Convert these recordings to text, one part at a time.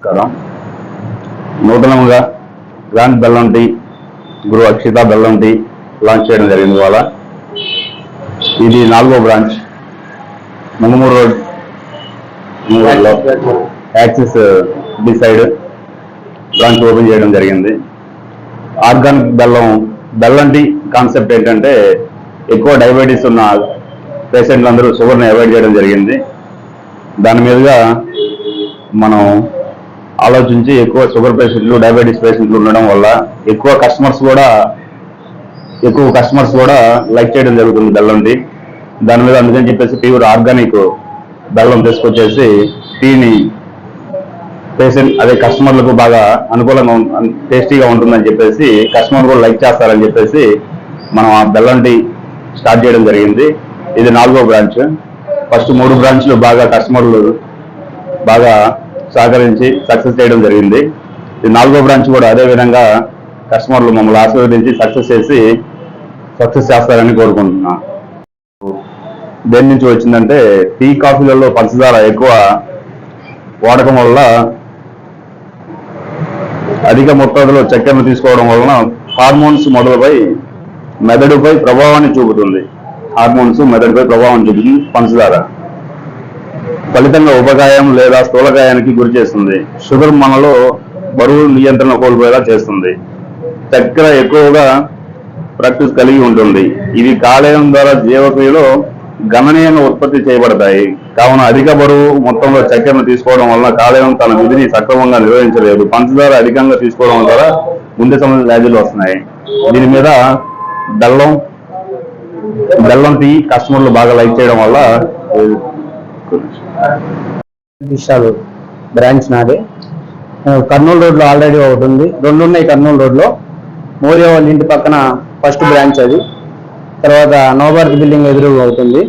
నమస్కారం. నూతనంగా గ్రాండ్ బెల్లం టీ, గురు అక్షిత బెల్లం టీ లాంచ్ చేయడం జరిగింది. ఇవాళ ఇది 4వ బ్రాంచ్ ముంగమూరు రోడ్లో Axis B side branch open చేయడం జరిగింది. ఆర్గానిక్ బెల్లం టీ కాన్సెప్ట్ ఏంటంటే, ఎక్కువ డయాబెటీస్ ఉన్న పేషెంట్లు అందరూ షుగర్ని అవాయిడ్ చేయడం జరిగింది. దాని మీదుగా మనం ఆలోచించి ఎక్కువ షుగర్ పేషెంట్లు, డయాబెటీస్ పేషెంట్లు ఉండడం వల్ల ఎక్కువ కస్టమర్స్ కూడా లైక్ చేయడం జరుగుతుంది బెల్లం టీ. దాని మీద అందుకని చెప్పేసి ప్యూర్ ఆర్గానిక్ బెల్లం తీసుకొచ్చేసి టీని కస్టమర్లకు బాగా అనుకూలంగా టేస్టీగా ఉంటుందని చెప్పేసి కస్టమర్ కూడా లైక్ చేస్తారని చెప్పేసి మనం ఆ బెల్లం టీ స్టార్ట్ చేయడం జరిగింది. ఇది 4వ బ్రాంచ్. ఫస్ట్ 3 బ్రాంచ్లు బాగా కస్టమర్లు బాగా సహకరించి సక్సెస్ చేయడం జరిగింది. ఇది 4వ బ్రాంచ్ కూడా అదే విధంగా కస్టమర్లు మమ్మల్ని ఆశీర్వదించి సక్సెస్ చేస్తారని కోరుకుంటున్నా. దేని నుంచి వచ్చిందంటే, టీ కాఫీలలో పంచదార ఎక్కువ వాడకం వల్ల, అధిక మొత్తాదులో చక్కెరను తీసుకోవడం వలన హార్మోన్స్ మెదడుపై ప్రభావాన్ని చూపుతుంది. పంచదార ఫలితంగా ఉపకాయం లేదా స్థూలకాయానికి గురి చేస్తుంది. షుగర్ మనలో బరువు నియంత్రణ కోల్పోయేలా చేస్తుంది. చక్కెర ఎక్కువగా ప్రాక్టీస్ కలిగి ఉంటుంది. ఇవి కాలేయం ద్వారా జీవక్రియలో గణనీయంగా ఉత్పత్తి చేయబడతాయి. కావున అధిక బరువు మొత్తంలో చక్కెరను తీసుకోవడం వలన కాలేయం తన విధిని సక్రమంగా నిర్వహించలేదు. పంచదార అధికంగా తీసుకోవడం ద్వారా గుండె సంబంధిత వ్యాధులు వస్తున్నాయి. దీని మీద బెల్లం టీ కస్టమర్లు బాగా లైక్ చేయడం వల్ల బ్రాంచ్ నాది. కర్నూలు రోడ్లో ఆల్రెడీ ఒకటి ఉంది, 2 ఉన్నాయి కర్నూలు రోడ్లో. మోరియా వాళ్ళ ఇంటి పక్కన ఫస్ట్ బ్రాంచ్ అది. తర్వాత నవభారత్ బిల్డింగ్ ఎదురుగా అవుతుంది.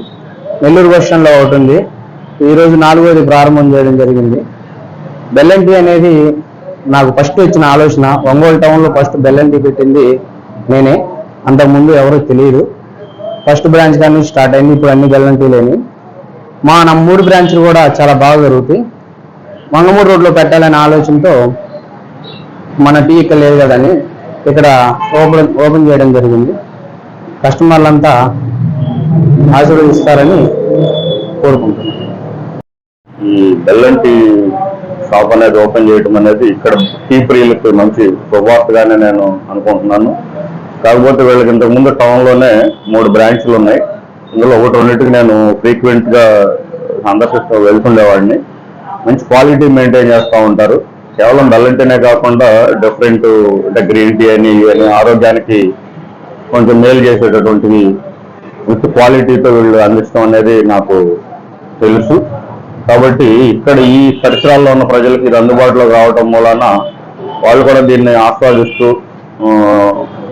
నెల్లూరు బస్ స్టాండ్లో ఒకటి ఉంది. ఈరోజు 4వది ప్రారంభం చేయడం జరిగింది. బెల్లం టీ అనేది నాకు ఫస్ట్ వచ్చిన ఆలోచన. ఒంగోలు టౌన్లో ఫస్ట్ బెల్లం టీ పెట్టింది నేనే. అంతకుముందు ఎవరో తెలియదు. ఫస్ట్ బ్రాంచ్ కానీ స్టార్ట్ అయింది. ఇప్పుడు అన్ని బెల్లం టీలేని మా 3 బ్రాంచ్లు కూడా చాలా బాగా జరుగుతాయి. మంగమూరు రోడ్లో పెట్టాలనే ఆలోచనతో మన టీ ఇక్కడ లేదు కదని ఇక్కడ ఓపెన్ చేయడం జరిగింది. కస్టమర్లంతా ఆశీర్వదిస్తారని కోరుకుంటున్నాను. ఈ బెల్లం టీ షాప్ అనేది ఓపెన్ చేయడం అనేది ఇక్కడ టీ ప్రియులకు మంచి శుభవార్తగానే నేను అనుకుంటున్నాను. కాకపోతే వీళ్ళకి ఇంతకుముందు టౌన్లోనే 3 బ్రాంచ్లు ఉన్నాయి. ఇందులో రెండింటికి నేను ఫ్రీక్వెంట్గా వెళ్తుండేవాడిని. మంచి క్వాలిటీ మెయింటైన్ చేస్తూ ఉంటారు. కేవలం బెల్లం టీనే కాకుండా డిఫరెంట్ అంటే గ్రీన్ టీ అని ఇవన్నీ ఆరోగ్యానికి కొంచెం మేలు చేసేటటువంటివి మంచి క్వాలిటీతో వీళ్ళు అందిస్తాం అనేది నాకు తెలుసు. కాబట్టి ఇక్కడ ఈ పరిసరాల్లో ఉన్న ప్రజలకు ఇది అందుబాటులోకి రావడం మూలన వాళ్ళు కూడా దీన్ని ఆస్వాదిస్తూ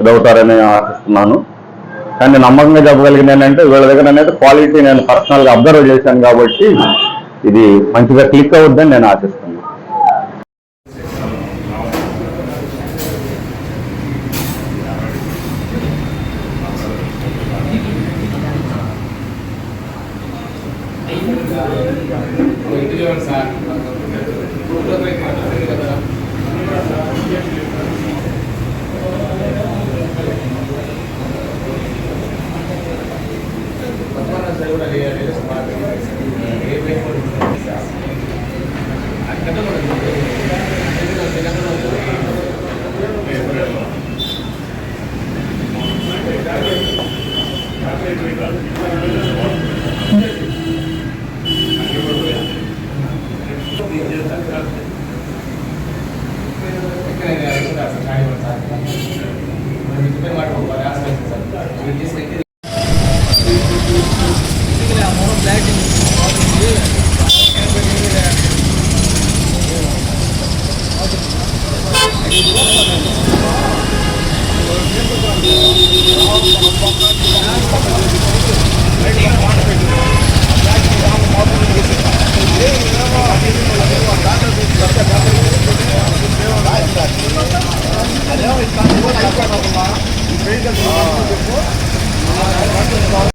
ఇదవుతారని ఆశిస్తున్నాను. కానీ నమ్మకంగా చెప్పగలిగింది ఏంటంటే, వీళ్ళ దగ్గర అనేది క్వాలిటీ నేను పర్సనల్గా అబ్జర్వ్ చేశాను కాబట్టి ఇది మంచిగా క్లిక్ అవుద్దని నేను ఆశిస్తున్నాను.